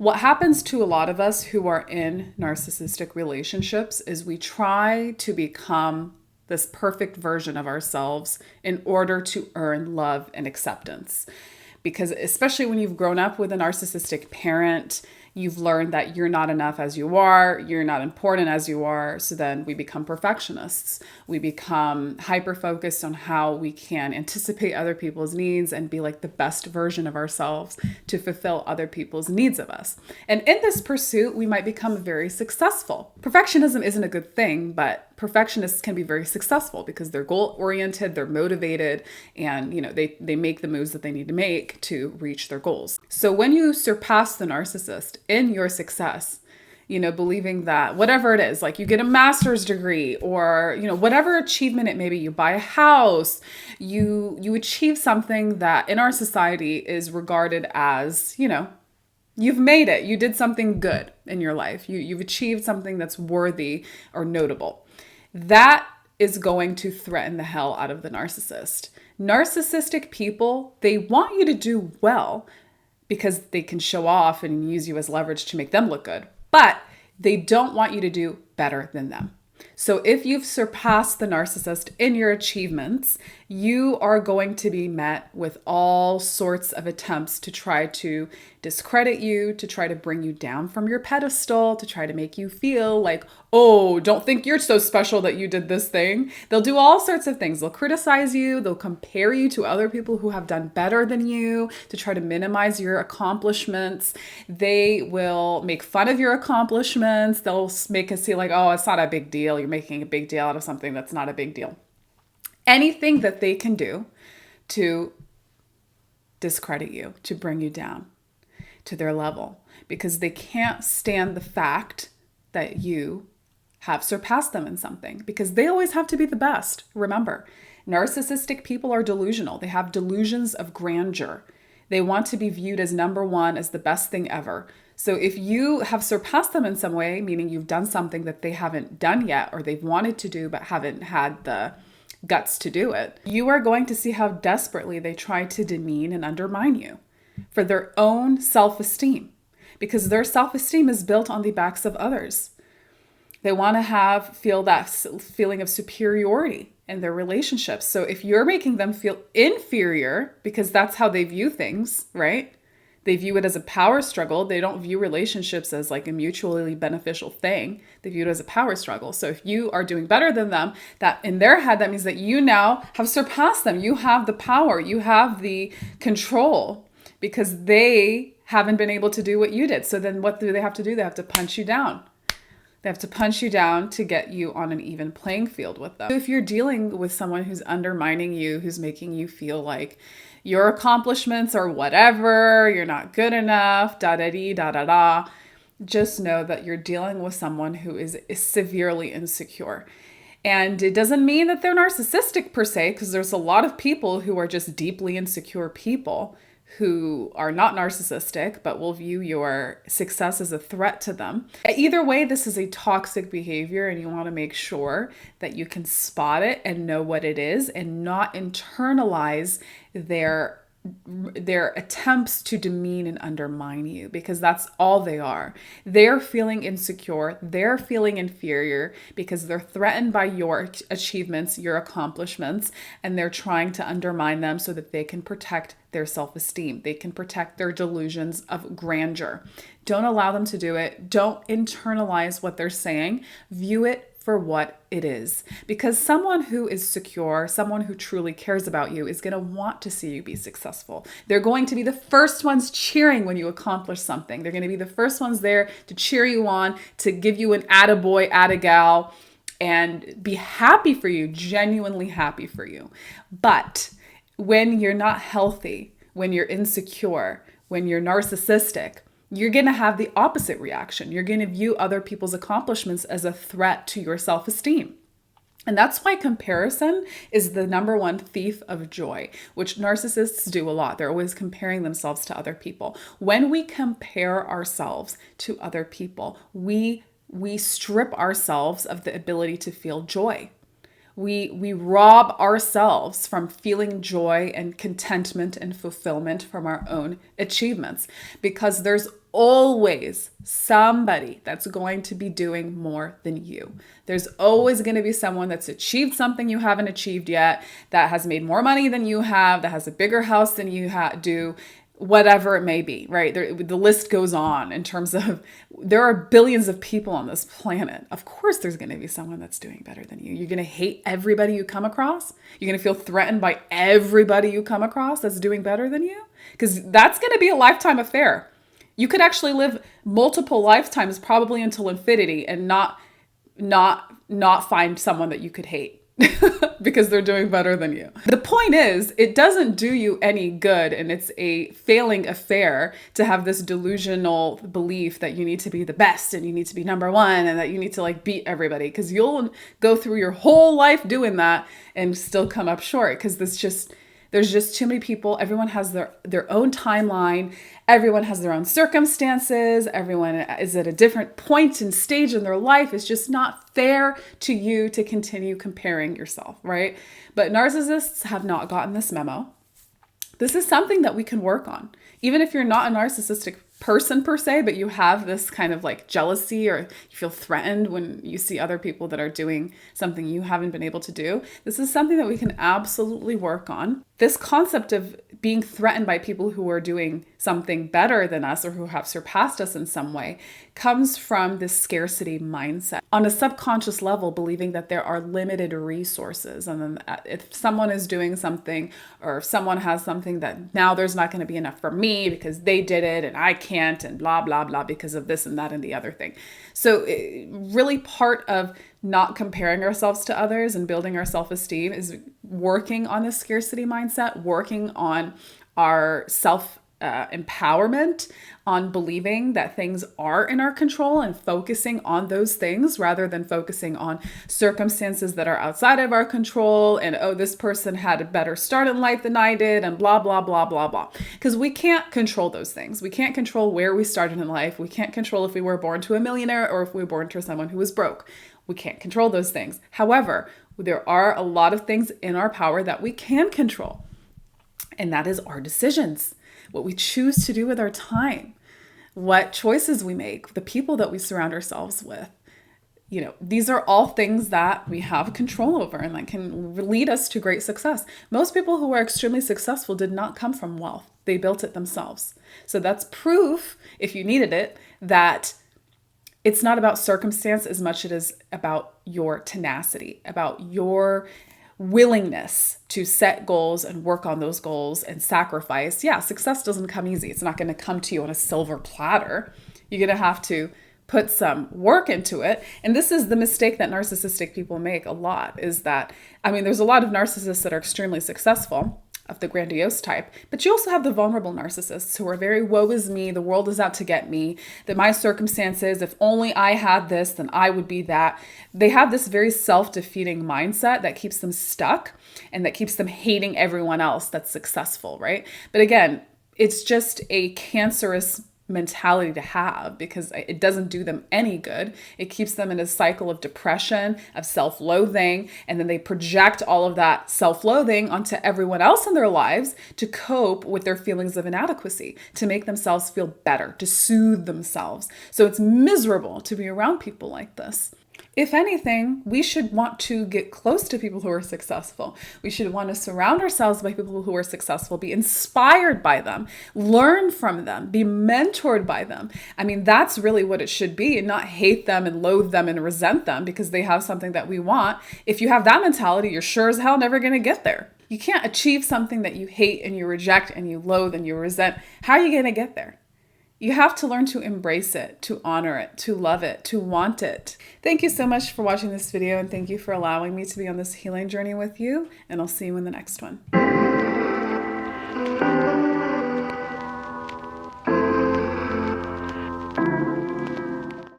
What happens to a lot of us who are in narcissistic relationships is we try to become this perfect version of ourselves in order to earn love and acceptance. Because especially when you've grown up with a narcissistic parent, you've learned that you're not enough as you are, you're not important as you are. So then we become perfectionists. We become hyper focused on how we can anticipate other people's needs and be like the best version of ourselves to fulfill other people's needs of us. And in this pursuit, we might become very successful. Perfectionism isn't a good thing, but perfectionists can be very successful because they're goal oriented, they're motivated, and they make the moves that they need to make to reach their goals. So when you surpass the narcissist in your success, believing that whatever it is, like you get a master's degree or, whatever achievement it may be, you buy a house, you achieve something that in our society is regarded as, you've made it, you did something good in your life, you've achieved something that's worthy or notable. That is going to threaten the hell out of the narcissist. Narcissistic people, they want you to do well because they can show off and use you as leverage to make them look good, but they don't want you to do better than them. So if you've surpassed the narcissist in your achievements, you are going to be met with all sorts of attempts to try to discredit you, to try to bring you down from your pedestal, to try to make you feel like, oh, don't think you're so special that you did this thing. They'll do all sorts of things. They'll criticize you. They'll compare you to other people who have done better than you to try to minimize your accomplishments. They will make fun of your accomplishments. They'll make it seem like, oh, it's not a big deal. You're making a big deal out of something that's not a big deal. Anything that they can do to discredit you, to bring you down to their level, because they can't stand the fact that you have surpassed them in something, because they always have to be the best. Remember, narcissistic people are delusional. They have delusions of grandeur. They want to be viewed as number one, as the best thing ever. So if you have surpassed them in some way, meaning you've done something that they haven't done yet, or they've wanted to do but haven't had the guts to do it, you are going to see how desperately they try to demean and undermine you for their own self-esteem, because their self-esteem is built on the backs of others. They want to feel that feeling of superiority in their relationships. So if you're making them feel inferior, because that's how they view things, right? They view it as a power struggle. They don't view relationships as like a mutually beneficial thing. They view it as a power struggle. So if you are doing better than them, that in their head, that means that you now have surpassed them. You have the power. You have the control because they haven't been able to do what you did. So then what do they have to do? They have to punch you down. They have to punch you down to get you on an even playing field with them. So if you're dealing with someone who's undermining you, who's making you feel like your accomplishments are whatever, you're not good enough, da-da-dee, just know that you're dealing with someone who is severely insecure. And it doesn't mean that they're narcissistic per se, because there's a lot of people who are just deeply insecure people who are not narcissistic, but will view your success as a threat to them. Either way, this is a toxic behavior, and you want to make sure that you can spot it and know what it is and not internalize their attempts to demean and undermine you, because that's all they are. They're feeling insecure. They're feeling inferior because they're threatened by your achievements, your accomplishments, and they're trying to undermine them so that they can protect their self-esteem. They can protect their delusions of grandeur. Don't allow them to do it. Don't internalize what they're saying. View it for what it is. Because someone who is secure, someone who truly cares about you, is going to want to see you be successful. They're going to be the first ones cheering when you accomplish something. They're going to be the first ones there to cheer you on, to give you an attaboy, attagal, and be happy for you, genuinely happy for you. But when you're not healthy, when you're insecure, when you're narcissistic, you're going to have the opposite reaction. You're going to view other people's accomplishments as a threat to your self-esteem. And that's why comparison is the number one thief of joy, which narcissists do a lot. They're always comparing themselves to other people. When we compare ourselves to other people, we strip ourselves of the ability to feel joy. We rob ourselves from feeling joy and contentment and fulfillment from our own achievements, because there's always somebody that's going to be doing more than you. There's always going to be someone that's achieved something you haven't achieved yet, that has made more money than you have, that has a bigger house than you do, whatever it may be, right? The list goes on in terms of there are billions of people on this planet. Of course, there's going to be someone that's doing better than you. You're going to hate everybody you come across. You're going to feel threatened by everybody you come across that's doing better than you, because that's going to be a lifetime affair. You could actually live multiple lifetimes, probably until infinity, and not find someone that you could hate because they're doing better than you. The point is, it doesn't do you any good, and it's a failing affair to have this delusional belief that you need to be the best and you need to be number one and that you need to like beat everybody, because you'll go through your whole life doing that and still come up short, because there's just too many people. Everyone has their own timeline. Everyone has their own circumstances. Everyone is at a different point and stage in their life. It's just not fair to you to continue comparing yourself, right? But narcissists have not gotten this memo. This is something that we can work on. Even if you're not a narcissistic person per se, but you have this kind of like jealousy, or you feel threatened when you see other people that are doing something you haven't been able to do, this is something that we can absolutely work on. This concept of being threatened by people who are doing something better than us or who have surpassed us in some way comes from this scarcity mindset. On a subconscious level, believing that there are limited resources, and then if someone is doing something, or if someone has something, that now there's not going to be enough for me because they did it and I can't, and blah, blah, blah, because of this and that and the other thing. So really part of not comparing ourselves to others and building our self-esteem is working on the scarcity mindset, working on our empowerment, on believing that things are in our control and focusing on those things rather than focusing on circumstances that are outside of our control, and oh, this person had a better start in life than I did, and blah, blah, blah, blah, blah. Because we can't control those things. We can't control where we started in life. We can't control if we were born to a millionaire or if we were born to someone who was broke. We can't control those things. However, there are a lot of things in our power that we can control, and that is our decisions. What we choose to do with our time, what choices we make, the people that we surround ourselves with. These are all things that we have control over and that can lead us to great success. Most people who are extremely successful did not come from wealth. They built it themselves. So that's proof, if you needed it, that it's not about circumstance as much as it is about your tenacity, about your willingness to set goals and work on those goals and sacrifice. Yeah, success doesn't come easy. It's not going to come to you on a silver platter. You're going to have to put some work into it. And this is the mistake that narcissistic people make a lot, is that, there's a lot of narcissists that are extremely successful, of the grandiose type, but you also have the vulnerable narcissists who are very woe is me, the world is out to get me, that my circumstances, if only I had this, then I would be that. They have this very self-defeating mindset that keeps them stuck and that keeps them hating everyone else that's successful, right? But again, it's just a cancerous mentality to have, because it doesn't do them any good. It keeps them in a cycle of depression, of self-loathing, and then they project all of that self-loathing onto everyone else in their lives to cope with their feelings of inadequacy, to make themselves feel better, to soothe themselves. So it's miserable to be around people like this. If anything, we should want to get close to people who are successful. We should want to surround ourselves by people who are successful, be inspired by them, learn from them, be mentored by them. That's really what it should be, and not hate them and loathe them and resent them because they have something that we want. If you have that mentality, you're sure as hell never going to get there. You can't achieve something that you hate and you reject and you loathe and you resent. How are you going to get there? You have to learn to embrace it, to honor it, to love it, to want it. Thank you so much for watching this video, and thank you for allowing me to be on this healing journey with you, and I'll see you in the next one.